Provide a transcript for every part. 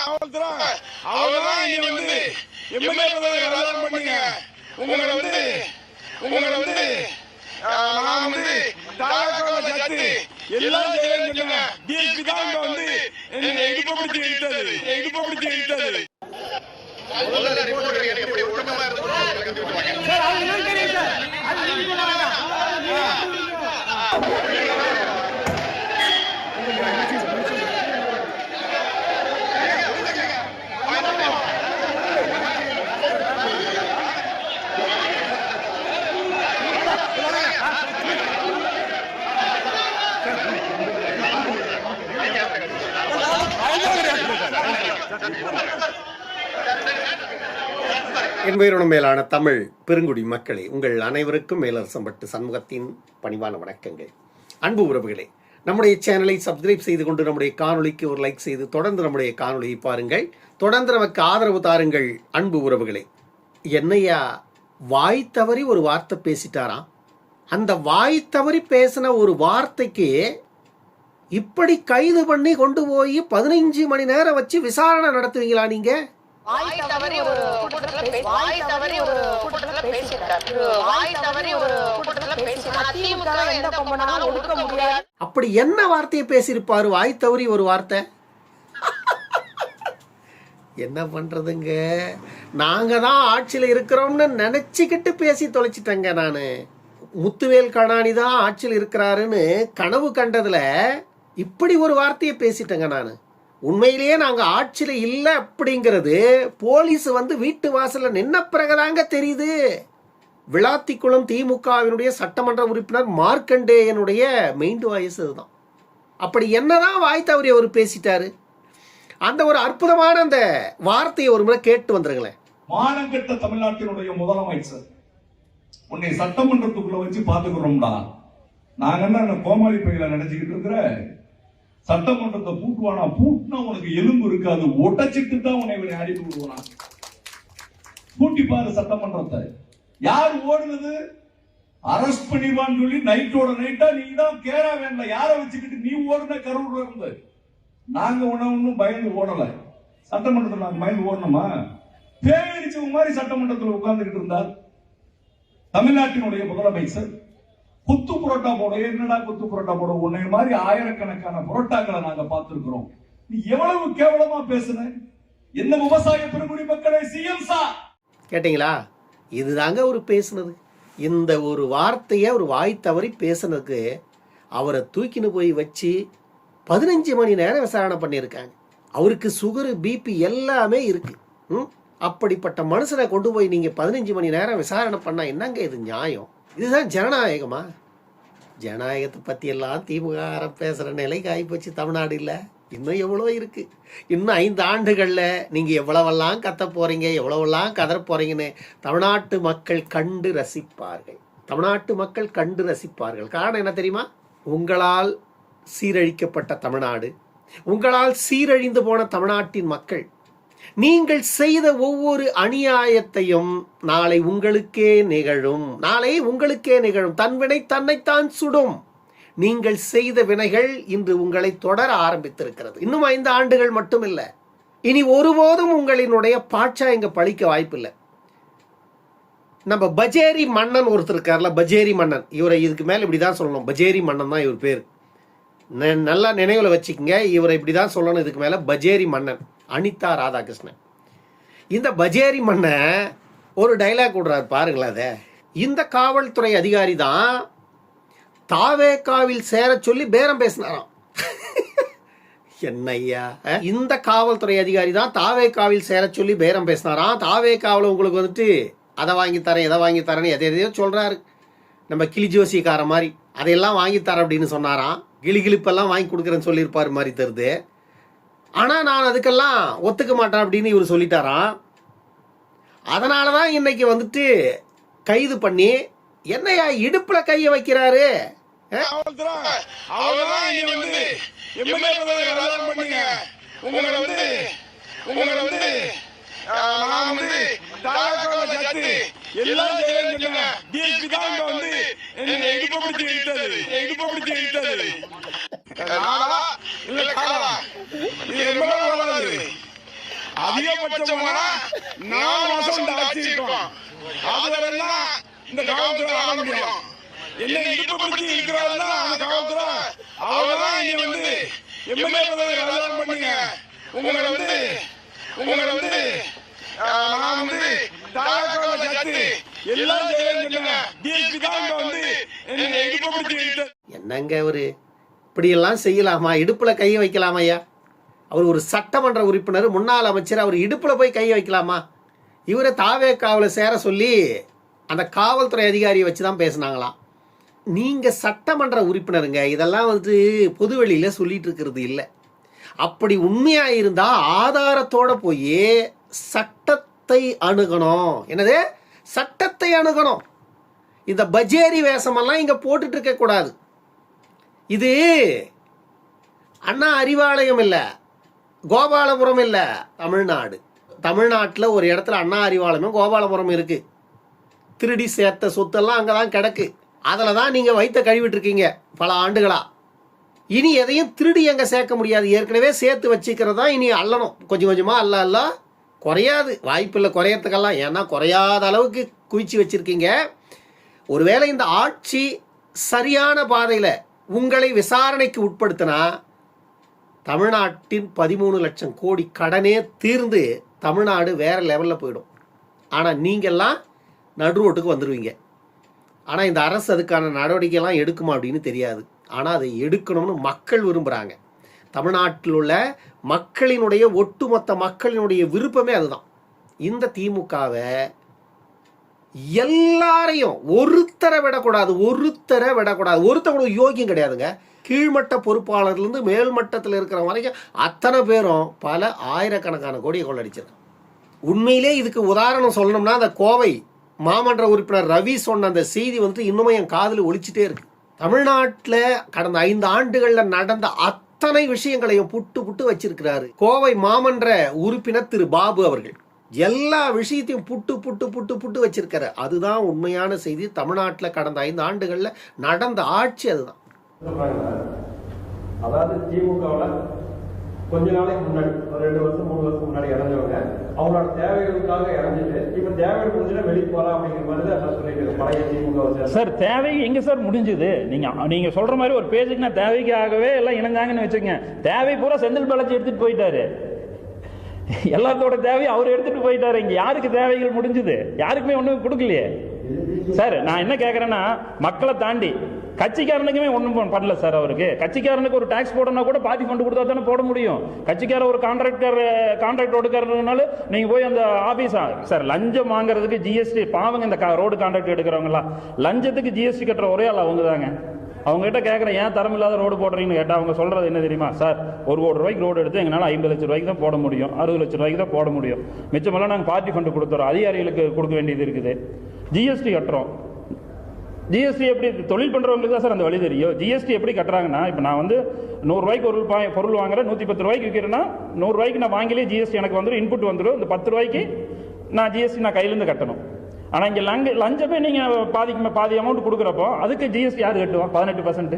அவங்கதான் இங்க வந்து எம்எல்ஏ பதவி ராஜினாமா பண்ணீங்க. உங்களை வந்து நான் வந்து தாராளமாக ஜாதி எல்லாம் செய்யறேன்னு டிஎஸ்பி தான் இங்க வந்து என்ன இடுப்பு பிடிச்சி இழுத்தது. என்பதனும் மேலான தமிழ் பெருங்குடி மக்களே, உங்கள் அனைவருக்கும் மேலரசம்பட்டு சண்முகத்தின் பணிவான வணக்கங்கள். அன்பு உறவுகளே, நம்முடைய சேனலை சப்ஸ்கிரைப் செய்து கொண்டு நம்முடைய காணொலிக்கு ஒரு லைக் செய்து தொடர்ந்து நம்முடைய காணொலியை பாருங்கள். தொடர்ந்து நமக்கு ஆதரவு தாருங்கள். அன்பு உறவுகளே, என்னையா வாய் தவறி ஒரு வார்த்தை பேசிட்டாராம். அந்த வாய் தவறி பேசின ஒரு வார்த்தைக்கு இப்படி கைது பண்ணி கொண்டு போய் 15 மணி நேரம் வச்சு விசாரணை நடத்துவீங்களா நீங்க? அப்படி என்ன வார்த்தையை பேசியிருப்பாரு? வாய் தவறி ஒரு வார்த்தை. என்ன பண்றதுங்க, நாங்க தான் ஆட்சியில் இருக்கிறோம்னு நினைச்சுக்கிட்டு பேசி தொலைச்சிட்டேங்க. நானு முத்துவேல் கருணாநிதி தான் ஆட்சியில் இருக்கிறாருன்னு கனவு கண்டதுல இப்படி ஒரு வார்த்தையை பேசிட்டேங்க. நான் உண்மையிலேயே நாங்க ஆட்சியில இல்லை அப்படிங்கிறது போலீஸ் வந்து வீட்டு வாசல்ல நின்ன பிறகுதாங்க தெரியுது. விளாத்திக்குளம் திமுகவினுடைய சட்டமன்ற உறுப்பினர் மார்க்கண்டேயனுடைய மெயின் வாய்ஸ் இதுதான். அப்படி என்னதான் வாய் தவறி அவர் பேசிட்டாரு? அந்த ஒரு அற்புதமான அந்த வார்த்தையை ஒரு முறை கேட்டு வந்துருங்களேன். மானங்கெட்ட தமிழ்நாட்டினுடைய முதலமைச்சர் உன்னை சட்டமன்றத்துக்குள்ள வச்சு பாத்துக்கிறோம்டா. நாங்க என்ன கோமாளி பையில நினைச்சுக்கிட்டு இருக்கிற சட்டமன்றத்தை பூட்டுவானா? பூட்டினா உனக்கு எலும்பு இருக்காது, ஒட்டச்சிட்டு தான் உன்னை அடித்து விடுவானா. பூட்டி பாரு சட்டமன்றத்தை. யார் ஓடுனது? அரஸ்ட் பண்ணிடுவான்னு சொல்லி நைட்டோட நைட்டா நீ தான் கேரா வேண்ட யாரை வச்சுக்கிட்டு நீ ஓடுன கரூர்ல இருந்து. நாங்க ஒன்னும் பயந்து ஓடல. சட்டமன்றத்தில் நாங்க பயந்து ஓடணுமா? பேரிச்சவங்க மாதிரி சட்டமன்றத்தில் உட்கார்ந்துகிட்டு இருந்தார் தமிழ்நாட்டினுடைய முதலமைச்சர். குத்து புரோட்டா போட, என்னடா குத்து புரோட்டா போட? உன்னை மாதிரி ஆயிரக்கணக்கான புரோட்டாக்களை நாங்க பார்த்திருக்கிறோம். நீ எவ்வளவு கேவலமா பேசுன? என்ன விவசாய பெருங்குடி மக்களை சிஎம் சார் கேட்டீங்களா? இதுதாங்க ஒரு பேசுனது. இந்த ஒரு வார்த்தையை ஒரு வாய் தவறி பேசுனதுக்கு அவரை தூக்கின்னு போய் வச்சு 15 மணி நேரம் விசாரணை பண்ணியிருக்காங்க. அவருக்கு சுகரு பிபி எல்லாமே இருக்கு. அப்படிப்பட்ட மனுஷனை கொண்டு போய் நீங்க 15 மணி நேரம் விசாரணை பண்ணா என்னங்க இது நியாயம்? இதுதான் ஜனநாயகமா? ஜனநாயகத்தை பத்தி எல்லாம் திமுக பேசுற நிலைக்கு ஆகிப்போச்சு தமிழ்நாடு. இல்ல இன்னும் எவ்வளோ இருக்கு. இன்னும் 5 ஆண்டுகள்ல நீங்க எவ்வளவெல்லாம் கத்த போறீங்க, எவ்வளவெல்லாம் கதற போறீங்கன்னு தமிழ்நாட்டு மக்கள் கண்டு ரசிப்பார்கள். தமிழ்நாட்டு மக்கள் கண்டு ரசிப்பார்கள். காரணம் என்ன தெரியுமா? உங்களால் சீரழிக்கப்பட்ட தமிழ்நாடு, உங்களால் சீரழிந்து போன தமிழ்நாட்டின் மக்கள், நீங்கள் செய்த ஒவ்வொரு அநியாயத்தையும் நாளை உங்களுக்கே நிகழும். தன்வினை தன்னைத்தான் சுடும். நீங்கள் செய்த வினைகள் இன்று உங்களை தொடர ஆரம்பித்திருக்கிறது. இன்னும் 5 ஆண்டுகள் மட்டும் இல்லை. இனி ஒருபோதும் உங்களினுடைய பாட்சா இங்க பழிக்க வாய்ப்பில்லை. நம்ம பஜேரி மன்னன் ஒருத்தர் இருக்கார்ல, பஜேரி மன்னன். இவரை இதுக்கு மேல இப்படிதான் சொல்லணும், பஜேரி மன்னன் தான் இவர் பேர். நல்லா நினைவுல வச்சுக்கோங்க, இவரை இப்படிதான் சொல்லணும் இதுக்கு மேல, பஜேரி மன்னன். அனிதா ராதாகிருஷ்ணன். இந்த பஜேரி மன்னன் ஒரு டைலாக் விடுறாரு பாருங்களேன். அதை இந்த காவல்துறை அதிகாரி தான் தாவேகாவில் சேர சொல்லி பேரம் பேசினாராம். என்னையா, இந்த காவல்துறை அதிகாரி தான் தாவேகாவில் சேர சொல்லி பேரம் பேசினாராம். தாவேகாவில் உங்களுக்கு வந்துட்டு அதை வாங்கி தரேன், எதை வாங்கி தரேன்னு எதையோ சொல்றாரு. நம்ம கிளிஜோசிக்கார மாதிரி அதையெல்லாம் வாங்கி தரேன் அப்படின்னு சொன்னாராம். கிளிகிளிப்பெல்லாம் வாங்கி கொடுக்குறேன்னு சொல்லியிருப்பாரு மாதிரி தருது. ஆனா நான் அதுக்கெல்லாம் ஒத்துக்க மாட்டேன் அப்படின்னு இவர் சொல்லிட்டாராம். அதனாலதான் இன்னைக்கு வந்துட்டு கைது பண்ணி என்னையா இடுப்புல கைய வைக்கிறாரு. அதிகபட்சமான 4 மாசம் இந்த ஆட்சி இருக்கும். அதுவரைதான் இந்த காவல்துறை ஆள முடியும். என்ன இடுப்பு பிடிச்சி இருக்கிறாருன்னா அந்த காவல்துறை அவர்தான் இனி வந்து எம்எல்ஏ பதவி ராஜினாமா பண்ணுங்க. உங்களை வந்து நான் வந்து தாராக்கால சேர்த்து எல்லாம் செய்யறேன்னு டிஎஸ்பி தான் இங்க வந்து என்ன இடுப்பு பிடிச்சி. என்னங்க அவரு இப்படியெல்லாம் செய்யலாமா? இடுப்புல கையை வைக்கலாமா ஐயா? அவர் ஒரு சட்டமன்ற உறுப்பினர், முன்னாள் அமைச்சர், அவர் இடுப்புல போய் கையை வைக்கலாமா? இவரை தாவேக்காவில் சேர சொல்லி அந்த காவல்துறை அதிகாரியை வச்சு தான் பேசினாங்களாம். நீங்கள் சட்டமன்ற உறுப்பினருங்க, இதெல்லாம் வந்து பொதுவெளியில் சொல்லிட்டு இருக்கிறது இல்லை. அப்படி உண்மையாக இருந்தால் ஆதாரத்தோட போய் சட்டத்தை அணுகணும். என்னது? சட்டத்தை அணுகணும். இந்த பஜேரி வேஷமெல்லாம் இங்கே போட்டுட்டு இருக்கக்கூடாது. இது அண்ணா அறிவாலயம் இல்லை, கோபாலபுரம் இல்லை, தமிழ்நாடு. தமிழ்நாட்டில் ஒரு இடத்துல அண்ணா அறிவாலயமும் கோபாலபுரம் இருக்குது. திருடி சேர்த்த சொத்தெல்லாம் அங்கே தான் கிடக்கு. அதில் தான் நீங்கள் வைத்த கழுவிட்டுருக்கீங்க பல ஆண்டுகளாக. இனி எதையும் திருடி அங்கே சேர்க்க முடியாது. ஏற்கனவே சேர்த்து வச்சுக்கிறதா இனி அள்ளணும். கொஞ்சம் கொஞ்சமாக அல்ல குறையாது, வாய்ப்பில்லை குறையறதுக்கெல்லாம். ஏன்னா குறையாத அளவுக்கு குவிச்சு வச்சுருக்கீங்க. ஒருவேளை இந்த ஆட்சி சரியான பாதையில் உங்களை விசாரணைக்கு உட்படுத்தினா தமிழ்நாட்டின் 13 லட்சம் கோடி கடனே தீர்ந்து தமிழ்நாடு வேறு லெவலில் போயிடும். ஆனால் நீங்கள்லாம் நடு ரோட்டுக்கு வந்துடுவீங்க. ஆனால் இந்த அரசு அதுக்கான நடவடிக்கைலாம் எடுக்குமா அப்படின்னு தெரியாது. ஆனால் அதை எடுக்கணும்னு மக்கள் விரும்புகிறாங்க. தமிழ்நாட்டில் உள்ள மக்களினுடைய ஒட்டுமொத்த மக்களினுடைய விருப்பமே அதுதான். இந்த திமுகவை எல்லாரையும் ஒருத்தரை விடக்கூடாது. ஒருத்தர் கூட யோகியம் கிடையாதுங்க. கீழ்மட்ட பொறுப்பாளர்லேருந்து மேல்மட்டத்தில் இருக்கிற வரைக்கும் அத்தனை பேரும் பல ஆயிரக்கணக்கான கோடியை கொள்ளடிச்சிருக்காங்க. உண்மையிலே இதுக்கு உதாரணம் சொல்லணும்னா அந்த கோவை மாமன்ற உறுப்பினர் ரவி சொன்ன அந்த செய்தி வந்து இன்னுமே என் காதில் ஒலிச்சுட்டே இருக்கு. தமிழ்நாட்டில் கடந்த 5 ஆண்டுகளில் நடந்த அத்தனை விஷயங்களையும் புட்டு வச்சிருக்கிறாரு கோவை மாமன்ற உறுப்பினர் திரு பாபு அவர்கள். எல்லா விஷயத்தையும் புட்டு வச்சிருக்காரு. அதுதான் உண்மையான செய்தி. தமிழ்நாட்டில் கடந்த 5 ஆண்டுகளில் நடந்த ஆட்சி அதுதான். அதாவது திமுகவில் கொஞ்ச நாளைக்கு முன்னாடி ஒரு 2 வருஷம் 3 வருஷம் முன்னாடி இறந்தவங்க அவங்களோட தேவைகளுக்காக இறந்துட்டு இப்ப தேவைகள் முடிஞ்சுன்னா வெளியே போகலாம் அப்படிங்கிற மாதிரி தான் சொல்லிட்டு பழைய திமுக. சார் தேவை எங்க சார் முடிஞ்சது? நீங்க சொல்ற மாதிரி ஒரு பேஜுக்கு நான் தேவைக்காகவே எல்லாம் இணைஞ்சாங்கன்னு வச்சுக்கோங்க. தேவை பூரா செந்தில் பாலாஜி எடுத்துட்டு போயிட்டாரு. எல்லாத்தோட தேவையும் அவர் எடுத்துட்டு போயிட்டாரு. இங்க யாருக்கு தேவைகள் முடிஞ்சது? யாருக்குமே ஒண்ணும் கொடுக்கலையே சார். நான் என்ன கேட்கறேன்னா, மக்களை தாண்டி கட்சிக்காரனுக்குமே ஒன்றும் பண்ணல சார். அவருக்கு கட்சிக்காரனுக்கு ஒரு டாக்ஸ் போடணும்னா கூட பாதி ஃபண்ட் கொடுத்தா தானே போட முடியும். கட்சிக்கார ஒரு கான்ட்ராக்ட் எடுக்கிறதுனால நீங்க போய் அந்த ஆபீஸ் சார் லஞ்சம் வாங்குறதுக்கு ஜிஎஸ்டி பாவங்க. இந்த ரோடு கான்ட்ராக்ட் எடுக்கிறவங்களா லஞ்சத்துக்கு ஜிஎஸ்டி கட்டுற ஒரே ஆள் அவங்க தாங்க. அவங்க கிட்ட கேட்குறேன், ஏன் தரமில்லாத ரோடு போடுறீங்கன்னு கேட்டால் அவங்க சொல்றது என்ன தெரியுமா? சார் 1 கோடி ரூபாய்க்கு ரோடு எடுத்து எங்களால் 50 லட்சம் ரூபாய்க்கு தான் போட முடியும், 60 லட்சம் ரூபாய்க்கு தான் போட முடியும். மிச்சமெல்லாம் நாங்கள் பார்ட்டி ஃபண்டு கொடுத்துறோம், அதிகாரிகளுக்கு கொடுக்க வேண்டியது இருக்குது. ஜிஎஸ்டி கட்டுறோம். ஜிஎஸ்டி எப்படி தொழில் பண்ணுறவங்களுக்கு தான் சார் அந்த வழி தெரியும். ஜிஎஸ்டி எப்படி கட்டுறாங்கன்னா, இப்போ நான் வந்து 100 ரூபாய்க்கு பொருள் வாங்குறேன், 110 ரூபாய்க்கு விற்கிறேன்னா 100 ரூபாய்க்கு நான் வாங்கிலே ஜிஎஸ்டி எனக்கு வந்துடும், இன்புட் வந்துடும். இந்த 10 ரூபாய்க்கு நான் ஜிஎஸ்டி நான் கையிலேருந்து கட்டணும். ஆனால் இங்கே லஞ்சமே நீங்கள் பாதி அமௌண்ட் கொடுக்குறப்போ அதுக்கு ஜிஎஸ்டி யார் கட்டுவான்? 18%.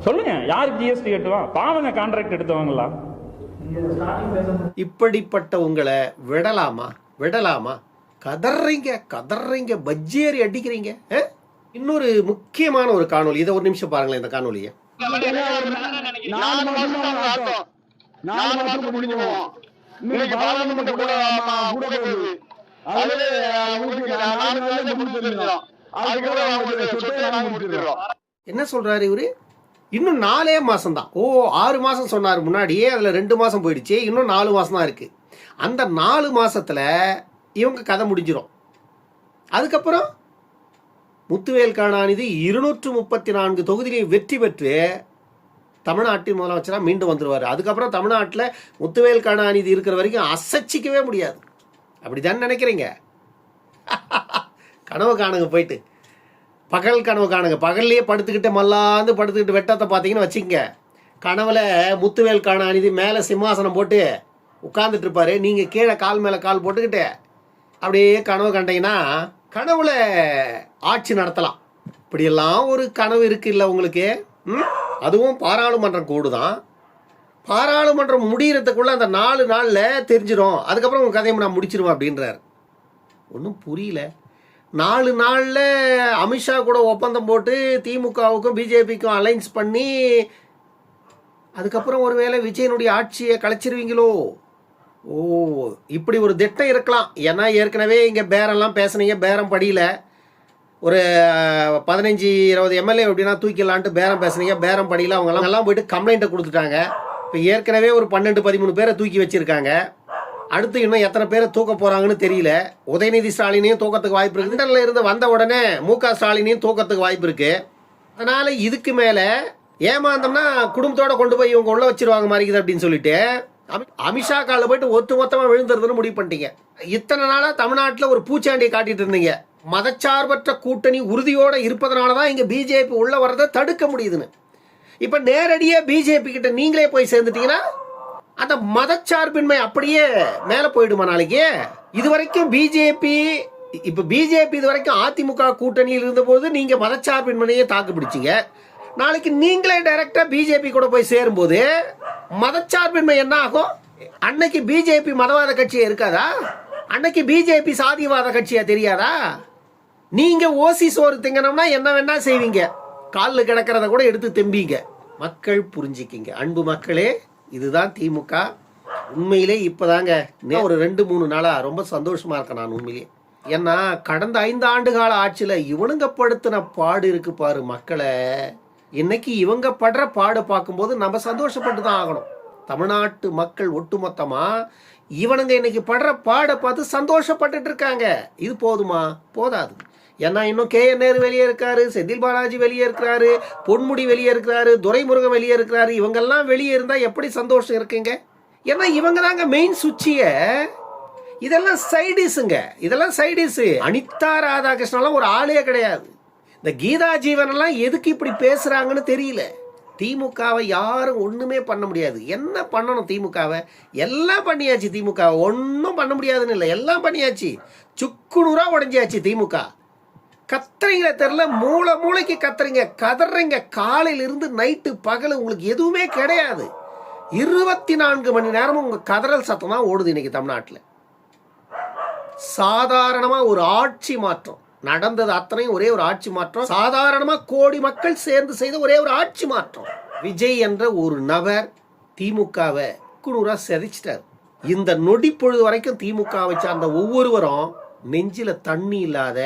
சொல்லுங்க, யாருக்கு ஜிஎஸ்டி கட்டுவான்? பாவங்க கான்ட்ராக்ட் எடுத்தவங்களா? இப்படிப்பட்ட உங்களை விடலாமா? கதறீங்க, பஜ்ஜேரி அடிக்கிறீங்க. இன்னொரு முக்கியமான ஒரு காணொலி, இதை ஒரு நிமிஷம் பாருங்களேன். இந்த காணொலியை 4 மாசம் முடிஞ்சுவோம். இன்னைக்கு பாராளுமன்ற கூட போகுது. என்ன சொல்றாரு இவரு? இன்னும் 4 மாசம் தான். 6 மாசம் சொன்னாரு முன்னாடியே, அதுல 2 மாசம் போயிடுச்சு. இன்னும் 4 மாசம் தான் இருக்கு. அந்த 4 மாசத்துல இவங்க கதை முடிஞ்சிடும். அதுக்கப்புறம் முத்துவேல் கருணாநிதி 234 தொகுதியிலையும் வெற்றி பெற்று தமிழ்நாட்டின் முதலமைச்சராக மீண்டும் வந்துடுவார். அதுக்கப்புறம் தமிழ்நாட்டில் முத்துவேல் கருணாநிதி இருக்கிற வரைக்கும் அசைச்சிக்கவே முடியாது. அப்படிதான் நினைக்கிறீங்க? கனவு காணுங்க, போயிட்டு பகல் கனவு காணுங்க. பகல்லையே படுத்துக்கிட்டு வெட்டத்தை பார்த்தீங்கன்னு வச்சுக்கங்க. கனவுல முத்துவேல் கருணாநிதி மேலே சிம்மாசனம் போட்டு உட்கார்ந்துட்டு இருப்பாரு, நீங்கள் கீழே கால் மேலே கால் போட்டுக்கிட்டு அப்படியே கனவு கண்டீங்கன்னா கனவுல ஆட்சி நடத்தலாம். இப்படியெல்லாம் ஒரு கனவு இருக்கு இல்லை உங்களுக்கு? அதுவும் பாராளுமன்றம் கூடுதான். பாராளுமன்றம் முடியறதுக்குள்ள அந்த 4 நாள்ல தெரிஞ்சிடும், அதுக்கப்புறம் உங்க கதையை நான் முடிச்சிருவேன் அப்படின்றார். ஒன்றும் புரியல. 4 நாள்ல அமித்ஷா கூட ஒப்பந்தம் போட்டு திமுகவுக்கும் பிஜேபிக்கும் அலைன்ஸ் பண்ணி அதுக்கப்புறம் ஒருவேளை விஜயனுடைய ஆட்சியை கலைச்சிருவீங்களோ? ஓ, இப்படி ஒரு திட்டம் இருக்கலாம். ஏன்னா ஏற்கனவே இங்கே பேரம்லாம் பேசுனீங்க, பேரம் படியில ஒரு 15-20 எம்எல்ஏ எப்படின்னா தூக்கிடலான்ட்டு பேரம் பேசுனீங்க, பேரம் படியில் அவங்கெல்லாம் போயிட்டு கம்ப்ளைண்ட்டை கொடுத்துட்டாங்க. இப்போ ஏற்கனவே ஒரு 12-13 பேரை தூக்கி வச்சிருக்காங்க. அடுத்து இன்னும் எத்தனை பேரை தூக்க போறாங்கன்னு தெரியல. உதயநிதி ஸ்டாலினையும் தூக்கத்துக்கு வாய்ப்பு இருக்கு. லண்டன்ல இருந்து வந்த உடனே மு.க. ஸ்டாலினையும் தூக்கத்துக்கு வாய்ப்பு இருக்கு. அதனால இதுக்கு மேல ஏமாந்தோம்னா குடும்பத்தோட கொண்டு போய் இவங்க உள்ள வச்சிருவாங்க மாதிரி அப்படின்னு சொல்லிட்டு அமித்ஷா காலில் போயிட்டு ஒட்டு மொத்தமா விழுந்துருதுன்னு முடிவு பண்ணிட்டீங்க. இத்தனை நாளா தமிழ்நாட்டில் ஒரு பூச்சாண்டியை காட்டிட்டு இருந்தீங்க. மதச்சார்பற்ற கூட்டணி உறுதியோட இருப்பதனாலதான் இங்க பிஜேபி உள்ள வர்றதை தடுக்க முடியுதுன்னு. இப்ப நேரடியா பிஜேபி கிட்ட நீங்களே போய் சேர்ந்துட்டீங்கன்னா அந்த மதச்சார்பின்மை அப்படியே மேல போயிடுமா நாளைக்கு? இதுவரைக்கும் பிஜேபி இதுவரைக்கும் அதிமுக கூட்டணியில் இருந்த போது நீங்க மதச்சார்பின்மையை தாக்கு பிடிச்சீங்க. நாளைக்கு நீங்களே டைரக்டா பிஜேபி கூட போய் சேரும்போது மதச்சார்பின்மை என்ன ஆகும்? அன்னைக்கு பிஜேபி மதவாத கட்சியா இருக்காதா? அன்னைக்கு பிஜேபி சாதிவாத கட்சியா தெரியாதா? நீங்க ஓசி சோறு திங்கணும்னா என்ன வேணா செய்வீங்க, காலில் கிடக்கிறத கூட எடுத்து தெம்பிங்க. மக்கள் புரிஞ்சுக்கிங்க. அன்பு மக்களே, இதுதான் திமுக. உண்மையிலே இப்பதாங்க ஒரு 2-3 நாளா ரொம்ப சந்தோஷமா இருக்கேன் நான் உண்மையிலே. ஏன்னா கடந்த 5 ஆண்டு கால ஆட்சியில இவனுங்க படுத்தின பாடு இருக்கு பாரு மக்களை. இன்னைக்கு இவங்க படுற பாடு பார்க்கும்போது நம்ம சந்தோஷப்பட்டு தான் ஆகணும். தமிழ்நாட்டு மக்கள் ஒட்டுமொத்தமா இவனுங்க இன்னைக்கு படுற பாடை பார்த்து சந்தோஷப்பட்டுட்டு இருக்காங்க. இது போதுமா? போதாது. ஏன்னா இன்னும் KN நேரு வெளியே இருக்காரு, செந்தில் பாலாஜி வெளியே இருக்கிறாரு, பொன்முடி வெளியே இருக்கிறாரு, துரைமுருகன் வெளியே இருக்கிறாரு. இவங்கெல்லாம் வெளியே இருந்தா எப்படி சந்தோஷம் இருக்குங்க? ஏன்னா இவங்க தாங்க மெயின் சுவிட்சிய. இதெல்லாம் சைடிஸுங்க, இதெல்லாம் சைடிஸ். அனிதா ராதாகிருஷ்ணன் ஒரு ஆளே கிடையாது. இந்த கீதா ஜீவன் எல்லாம் எதுக்கு இப்படி பேசுறாங்கன்னு தெரியல. திமுகவை யாரும் ஒண்ணுமே பண்ண முடியாது. என்ன பண்ணணும் திமுகவை? எல்லாம் பண்ணியாச்சு. திமுக ஒன்னும் பண்ண முடியாதுன்னு இல்லை, எல்லாம் பண்ணியாச்சு. சுக்குநூறா உடைஞ்சாச்சு திமுக. கத்துறீங்களே தெரியல, மூளைக்கு கத்துறீங்க, கதறீங்க. காலையில இருந்து நைட்டு பகல் உங்களுக்கு எதுவுமே கிடையாது. 24 மணி நேரமும் உங்க கதறல் சத்தம் தான் ஓடுது இன்னைக்கு தமிழ்நாட்டில். சாதாரணமா ஒரு ஆட்சி மாற்றம் நடந்தது, அத்தனையும் ஒரே ஒரு ஆட்சி மாற்றம். சாதாரணமா கோடி மக்கள் சேர்ந்து செய்த ஒரே ஒரு ஆட்சி மாற்றம். விஜய் என்ற ஒரு நபர் திமுகவை குனூரா செதைச்சிட்டார். இந்த நொடி பொழுது வரைக்கும் திமுகவை சார்ந்த ஒவ்வொருவரும் நெஞ்சில தண்ணி இல்லாத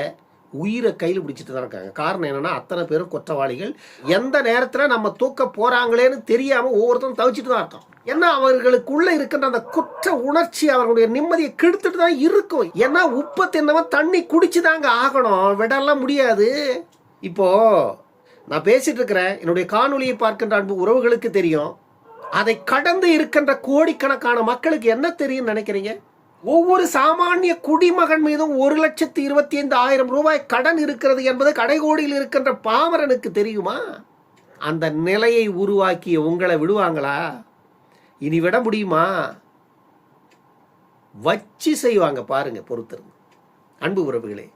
உயிரை கையில் பிடிச்சிட்டு தான் இருக்காங்க. காரணம் என்னன்னா அத்தனை பேரும் குற்றவாளிகள். எந்த நேரத்துல நம்ம தூக்க போறாங்களேன்னு தெரியாம ஒவ்வொருத்தரும் தவிச்சிட்டு தான் இருக்கோம். ஏன்னா அவர்களுக்குள்ள இருக்கின்ற அந்த குற்ற உணர்ச்சி அவர்களுடைய நிம்மதியை கெடுத்துட்டு தான் இருக்கும். ஏன்னா உப்பை தின்னவன் தண்ணி குடிச்சுதாங்க ஆகணும், விடலாம் முடியாது. இப்போ நான் பேசிட்டு இருக்கிறேன், என்னுடைய காணொலியை பார்க்கின்ற அன்பு உறவுகளுக்கு தெரியும். அதை கடந்து இருக்கின்ற கோடிக்கணக்கான மக்களுக்கு என்ன தெரியும் நினைக்கிறீங்க? ஒவ்வொரு சாமானிய குடிமகன் மீதும் 1,25,000 ரூபாய் கடன் இருக்கிறது என்பது கடைகோடியில் இருக்கின்ற பாமரனுக்கு தெரியுமா? அந்த நிலையை உருவாக்கிய உங்களை விடுவாங்களா? இனி விட முடியுமா? வச்சு செய்வாங்க பாருங்க, பொறுத்திருந்து. அன்பு உறவுகளே,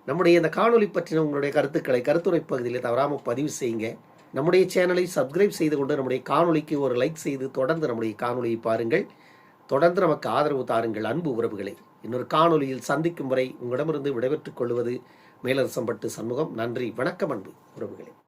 நம்முடைய இந்த காணொலி பற்றின உங்களுடைய கருத்துக்களை கருத்துரை பகுதியில் தவறாமல் பதிவு செய்யுங்க. நம்முடைய சேனலை சப்ஸ்கிரைப் செய்து கொண்டு நம்முடைய காணொலிக்கு ஒரு லைக் செய்து தொடர்ந்து நம்முடைய காணொலியை பாருங்கள். தொடர்ந்து நமக்கு ஆதரவு தாருங்கள். அன்பு உறவுகளை, இன்னொரு காணொலியில் சந்திக்கும் வரை உங்களிடமிருந்து விடைபெற்றுக் கொள்வது மேலரசம்பட்டு சண்முகம். நன்றி, வணக்கம் அன்பு உறவுகளே.